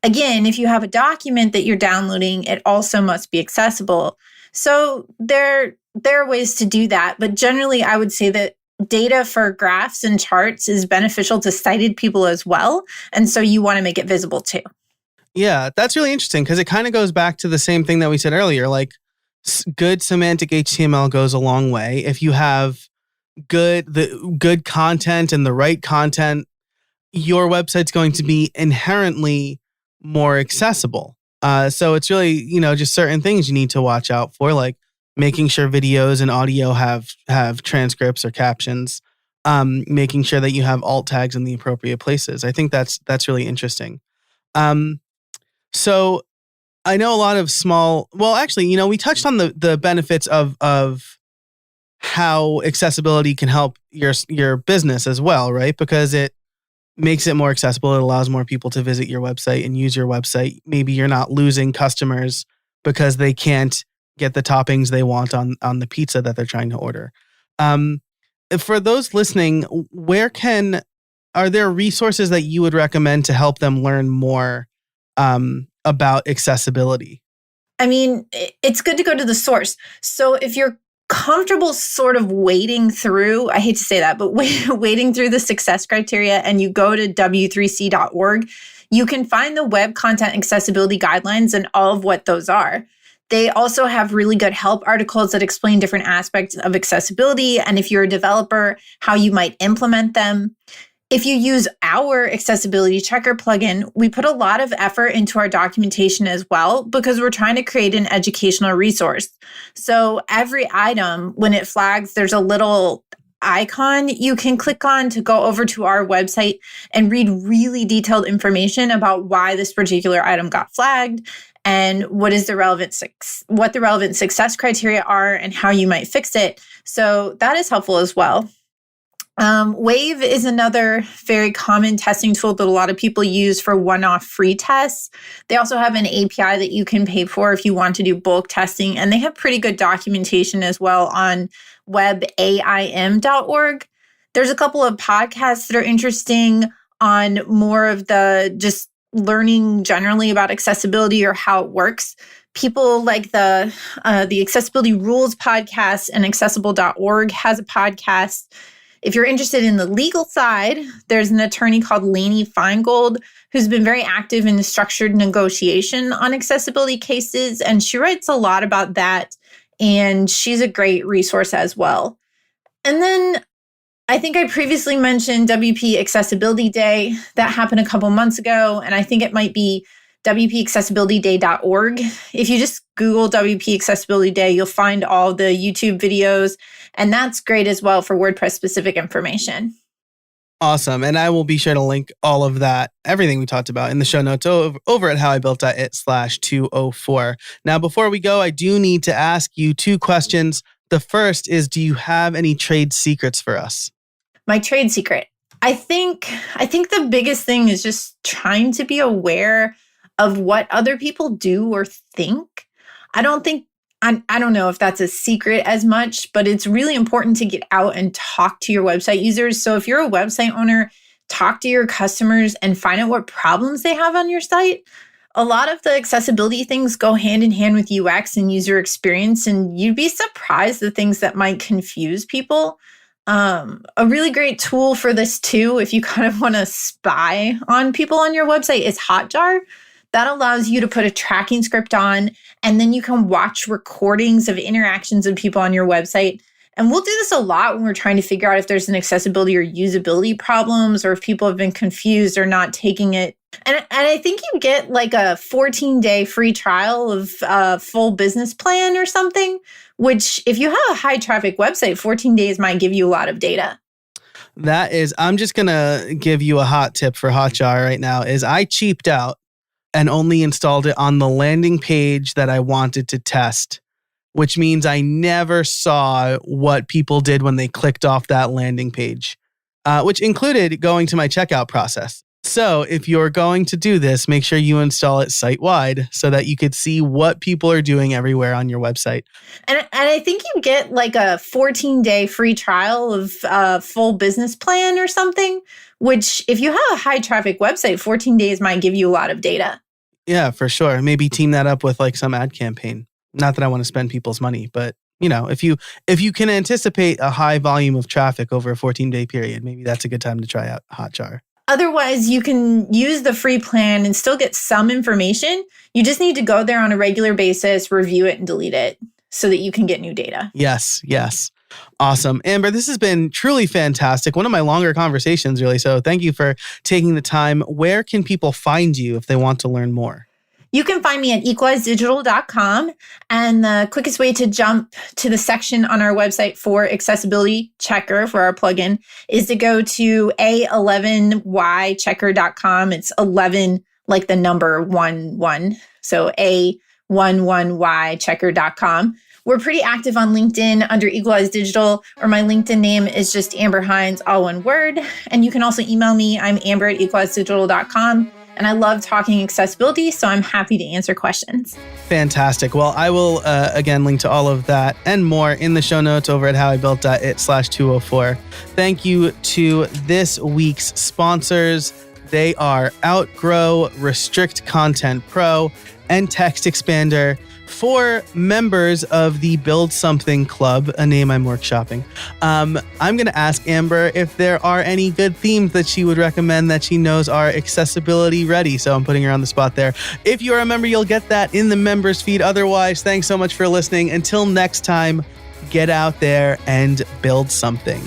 Again, if you have a document that you're downloading, it also must be accessible. So there are ways to do that. But generally, I would say that data for graphs and charts is beneficial to sighted people as well. And so you want to make it visible too. Yeah, that's really interesting because it kind of goes back to the same thing that we said earlier. Like good semantic HTML goes a long way. If you have good content and the right content, your website's going to be inherently more accessible. So it's really, just certain things you need to watch out for, like making sure videos and audio have transcripts or captions, making sure that you have alt tags in the appropriate places. I think that's really interesting. So I know a lot of we touched on the benefits of how accessibility can help your business as well, right? Because it makes it more accessible. It allows more people to visit your website and use your website. Maybe you're not losing customers because they can't get the toppings they want on the pizza that they're trying to order. For those listening, are there resources that you would recommend to help them learn more about accessibility? I mean, it's good to go to the source. So if you're comfortable sort of wading through, I hate to say that, but wading through the success criteria and you go to w3c.org, you can find the web content accessibility guidelines and all of what those are. They also have really good help articles that explain different aspects of accessibility. And if you're a developer, how you might implement them. If you use our accessibility checker plugin, we put a lot of effort into our documentation as well because we're trying to create an educational resource. So every item, when it flags, there's a little icon you can click on to go over to our website and read really detailed information about why this particular item got flagged and what the relevant success criteria are and how you might fix it. So that is helpful as well. Wave is another very common testing tool that a lot of people use for one-off free tests. They also have an API that you can pay for if you want to do bulk testing, and they have pretty good documentation as well on webaim.org. There's a couple of podcasts that are interesting on more of the just learning generally about accessibility or how it works. People like the Accessibility Rules podcast, and accessible.org has a podcast. If you're interested in the legal side, there's an attorney called Lainey Feingold who's been very active in the structured negotiation on accessibility cases, and she writes a lot about that, and she's a great resource as well. And then I think I previously mentioned WP Accessibility Day. That happened a couple months ago, and I think it might be wpaccessibilityday.org. If you just Google WP Accessibility Day, you'll find all the YouTube videos, and that's great as well for WordPress specific information. Awesome. And I will be sure to link all of that, everything we talked about in the show notes over at howibuilt.it/204. Now, before we go, I do need to ask you two questions. The first is, do you have any trade secrets for us? My trade secret. I think the biggest thing is just trying to be aware of what other people do or think. I don't know if that's a secret as much, but it's really important to get out and talk to your website users. So if you're a website owner, talk to your customers and find out what problems they have on your site. A lot of the accessibility things go hand in hand with UX and user experience, and you'd be surprised the things that might confuse people. A really great tool for this too, if you kind of want to spy on people on your website, is Hotjar. That allows you to put a tracking script on, and then you can watch recordings of interactions of people on your website. And we'll do this a lot when we're trying to figure out if there's an accessibility or usability problems, or if people have been confused or not taking it. And I think you get like a 14-day free trial of a full business plan or something, which if you have a high traffic website, 14 days might give you a lot of data. I'm just going to give you a hot tip for Hotjar right now, is I cheaped out and only installed it on the landing page that I wanted to test, which means I never saw what people did when they clicked off that landing page, which included going to my checkout process. So if you're going to do this, make sure you install it site-wide so that you could see what people are doing everywhere on your website. And I think you get like a 14-day free trial of a full business plan or something, which if you have a high traffic website, 14 days might give you a lot of data. Yeah, for sure. Maybe team that up with like some ad campaign. Not that I want to spend people's money, but you know, if you can anticipate a high volume of traffic over a 14-day period, maybe that's a good time to try out Hotjar. Otherwise, you can use the free plan and still get some information. You just need to go there on a regular basis, review it, and delete it so that you can get new data. Yes. Awesome. Amber, this has been truly fantastic. One of my longer conversations, really. So thank you for taking the time. Where can people find you if they want to learn more? You can find me at equalizedigital.com, and the quickest way to jump to the section on our website for accessibility checker for our plugin is to go to a11ychecker.com. It's 11 like the number 11. So a11ychecker.com. We're pretty active on LinkedIn under Equalized Digital, or my LinkedIn name is just Amber Hinds, all one word. And you can also email me. I'm amber@equalizedigital.com. And I love talking accessibility, so I'm happy to answer questions. Fantastic. Well, I will, again, link to all of that and more in the show notes over at howibuilt.it/204. Thank you to this week's sponsors. They are Outgrow, Restrict Content Pro, and Text Expander. for members of the Build Something Club, a name I'm workshopping, I'm going to ask Amber if there are any good themes that she would recommend that she knows are accessibility ready. So I'm putting her on the spot there. If you're a member, you'll get that in the members feed. Otherwise, thanks so much for listening. Until next time, get out there and build something.